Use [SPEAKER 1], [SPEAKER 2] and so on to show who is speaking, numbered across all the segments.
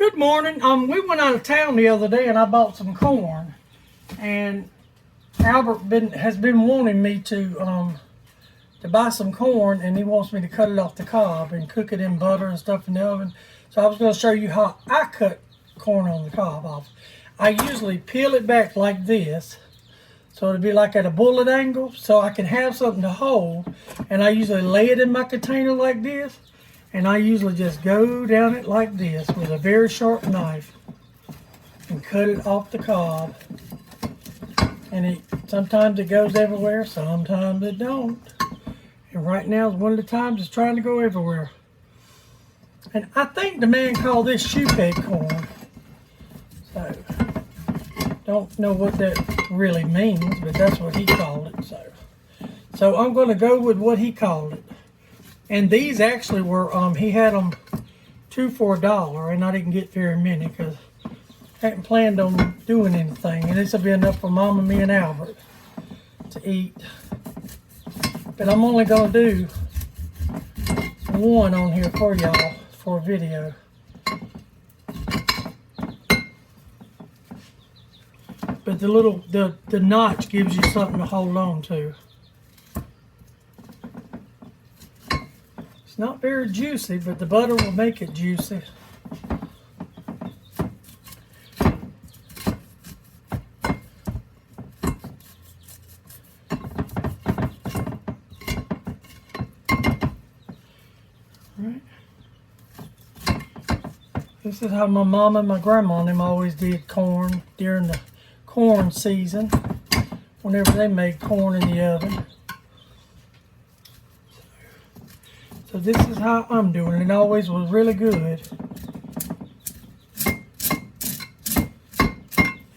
[SPEAKER 1] Good morning. We went out of town the other day and I bought some corn. And Albert has been wanting me to buy some corn, and he wants me to cut it off the cob and cook it in butter and stuff in the oven. So I was going to show you how I cut corn on the cob off. I usually peel it back like this, so it'll be like at a bullet angle, so I can have something to hold. And I usually lay it in my container like this, and I usually just go down it like this with a very sharp knife and cut it off the cob. And sometimes it goes everywhere, sometimes it don't. And right now is one of the times it's trying to go everywhere. And I think the man called this shoe peg corn. So, don't know what that really means, but that's what he called it. So I'm going to go with what he called it. And these actually were, he had them 2 for $1, and I didn't get very many because I hadn't planned on doing anything. And this will be enough for Mama, me, and Albert to eat. But I'm only going to do one on here for y'all for a video. But the notch gives you something to hold on to. It's not very juicy, but the butter will make it juicy. Right. This is how my mom and my grandma and them always did corn during the corn season, whenever they made corn in the oven. So this is how I'm doing it. It always was really good.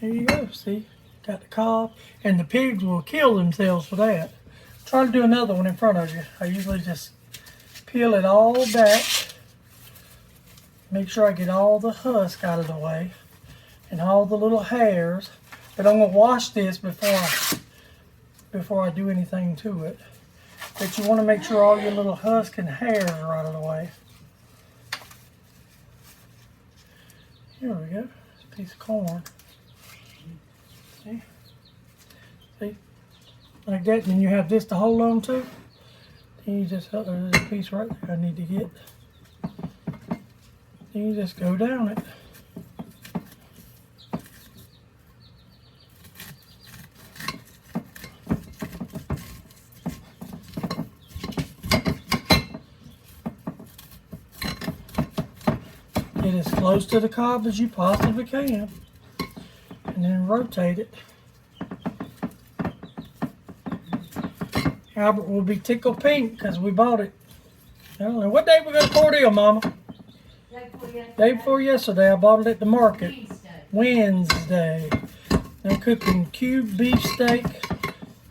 [SPEAKER 1] There you go, see? Got the cob. And the pigs will kill themselves for that. Try to do another one in front of you. I usually just peel it all back. Make sure I get all the husk out of the way. And all the little hairs. But I'm going to wash this before I do anything to it. But you want to make sure all your little husk and hairs are out of the way. Here we go. It's a piece of corn. See? See? Like that. And then you have this to hold on to. Then you just, there's a piece right there I need to get. Then you just go down it. Get as close to the cob as you possibly can, and then rotate it. Albert will be tickled pink because we bought it. I don't know what day we got Cordell, Mama. Day before yesterday. I bought it at the market. Wednesday. I'm cooking cubed beef steak,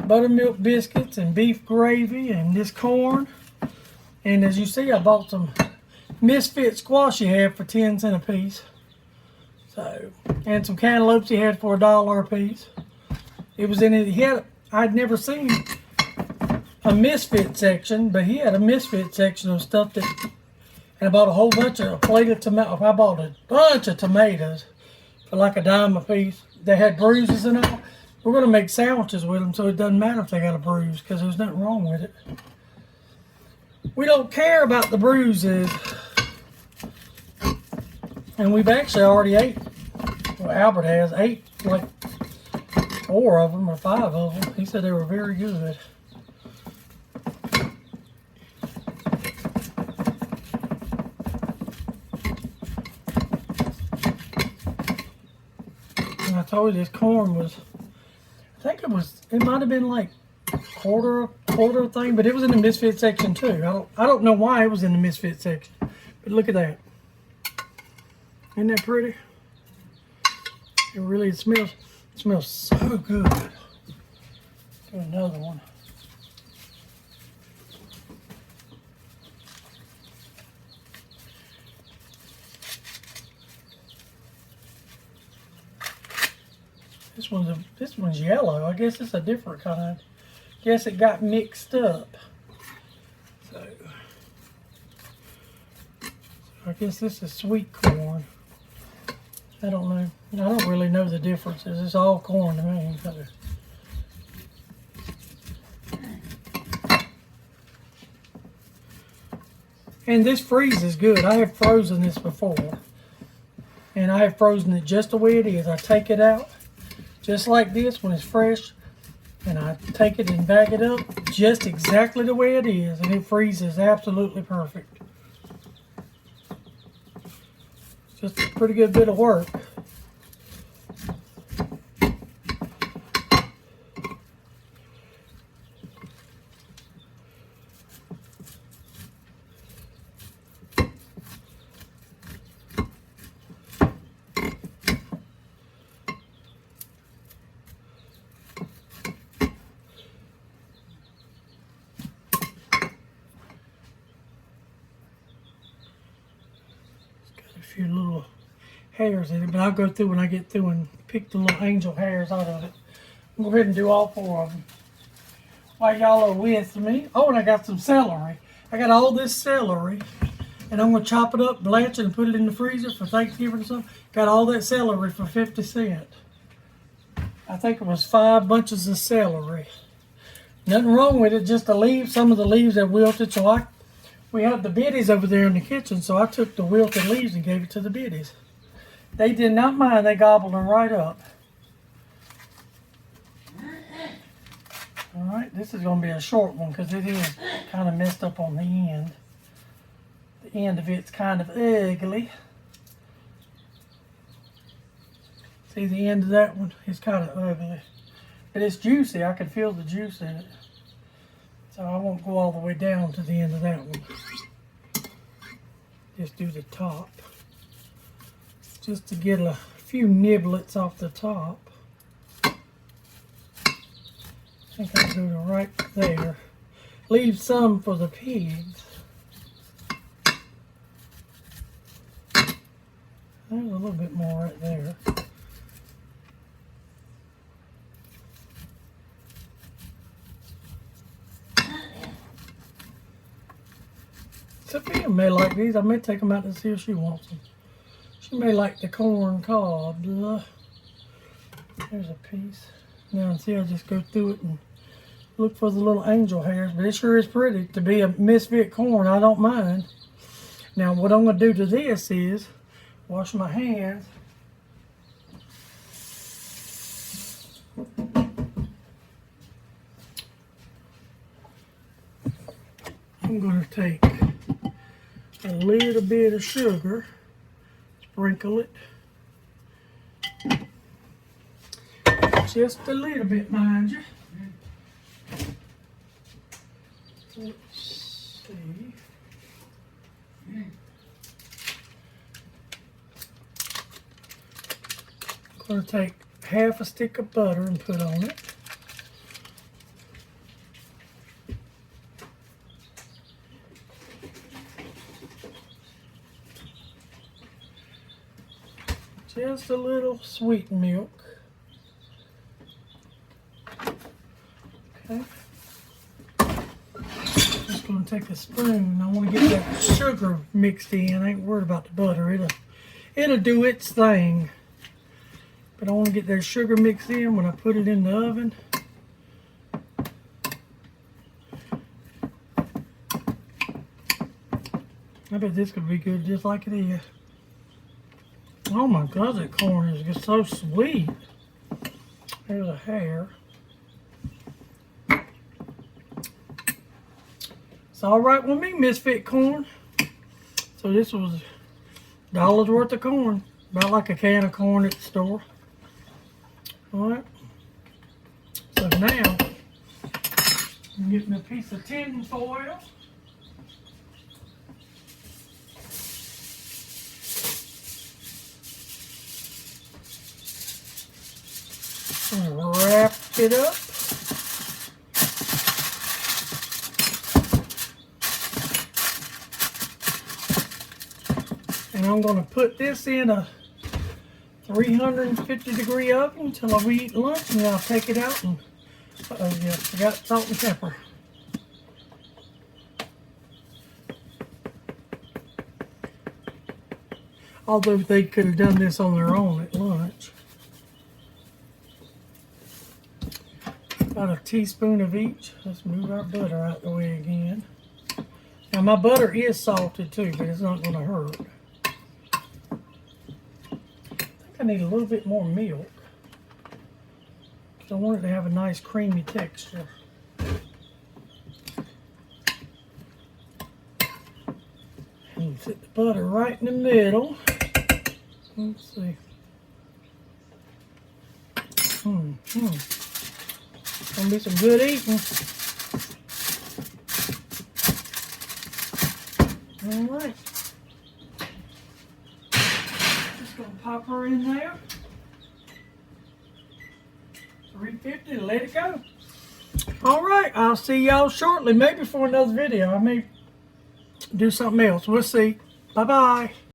[SPEAKER 1] buttermilk biscuits, and beef gravy, and this corn. And as you see, I bought some Misfit squash he had for 10 cents a piece. So, and some cantaloupes he had for $1 a piece. It was in it. I'd never seen a Misfit section, but he had a Misfit section of stuff that. And I bought a whole bunch of plate of tomatoes. I bought a bunch of tomatoes for like $1 a piece. They had bruises and all. We're gonna make sandwiches with them, so it doesn't matter if they got a bruise because there's nothing wrong with it. We don't care about the bruises. And we've actually already ate, well, Albert has, ate like 4 of them or 5 of them. He said they were very good. And I told you this corn was, I think it might have been like quarter thing, but it was in the Misfit section too. I don't know why it was in the Misfit section, but look at that. Isn't that pretty? It really smells so good. Do another one. This one's yellow. I guess it's a different kind. Guess it got mixed up. So I guess this is sweet corn. I don't know. I don't really know the differences. It's all corn to me. And this freezes good. I have frozen this before. And I have frozen it just the way it is. I take it out just like this when it's fresh. And I take it and bag it up just exactly the way it is. And it freezes absolutely perfect. Just a pretty good bit of work. Few little hairs in it, but I'll go through when I get through and pick the little angel hairs out of it. I'll go ahead and do all 4 of them while y'all are with me. Oh, and I got some celery. I got all this celery, and I'm going to chop it up, blanch it, and put it in the freezer for Thanksgiving or something. Got all that celery for 50 cents. I think it was 5 bunches of celery. Nothing wrong with it, just the leaves. Some of the leaves have wilted, so we have the biddies over there in the kitchen, so I took the wilted leaves and gave it to the biddies. They did not mind. They gobbled them right up. All right, this is going to be a short one because it is kind of messed up on the end. The end of it's kind of ugly. See, the end of that one is kind of ugly. But it's juicy. I can feel the juice in it. So I won't go all the way down to the end of that one. Just do the top. Just to get a few niblets off the top. I think I'll do it right there. Leave some for the pigs. There's a little bit more right there. Sophia may like these. I may take them out to see if she wants them. She may like the corn cob. There's a piece. Now, see, I just go through it and look for the little angel hairs. But it sure is pretty. To be a misfit corn, I don't mind. Now, what I'm going to do to this is wash my hands. I'm going to take a little bit of sugar, sprinkle it, just a little bit, mind you. Let's see. I'm going to take half a stick of butter and put on it. Just a little sweet milk. Okay. Just going to take a spoon. I want to get that sugar mixed in. I ain't worried about the butter. It'll do its thing. But I want to get that sugar mixed in when I put it in the oven. I bet this could be good just like it is. Oh my God, that corn is just so sweet. There's a hair. It's all right with me, misfit corn. So this was $1 worth of corn. About like a can of corn at the store. All right. So now, I'm getting a piece of tin foil. And wrap it up. And I'm going to put this in a 350-degree oven until we eat lunch, and then I'll take it out and, uh-oh, yeah, forgot salt and pepper. Although they could have done this on their own at lunch. About a teaspoon of each. Let's move our butter out the way again. Now my butter is salted too, but it's not going to hurt. I think I need a little bit more milk. I want it to have a nice creamy texture. And put the butter right in the middle. Let's see. Gonna be some good eating. All right. Just gonna pop her in there. 350 and let it go. All right, I'll see y'all shortly, maybe for another video. I may do something else. We'll see. Bye-bye.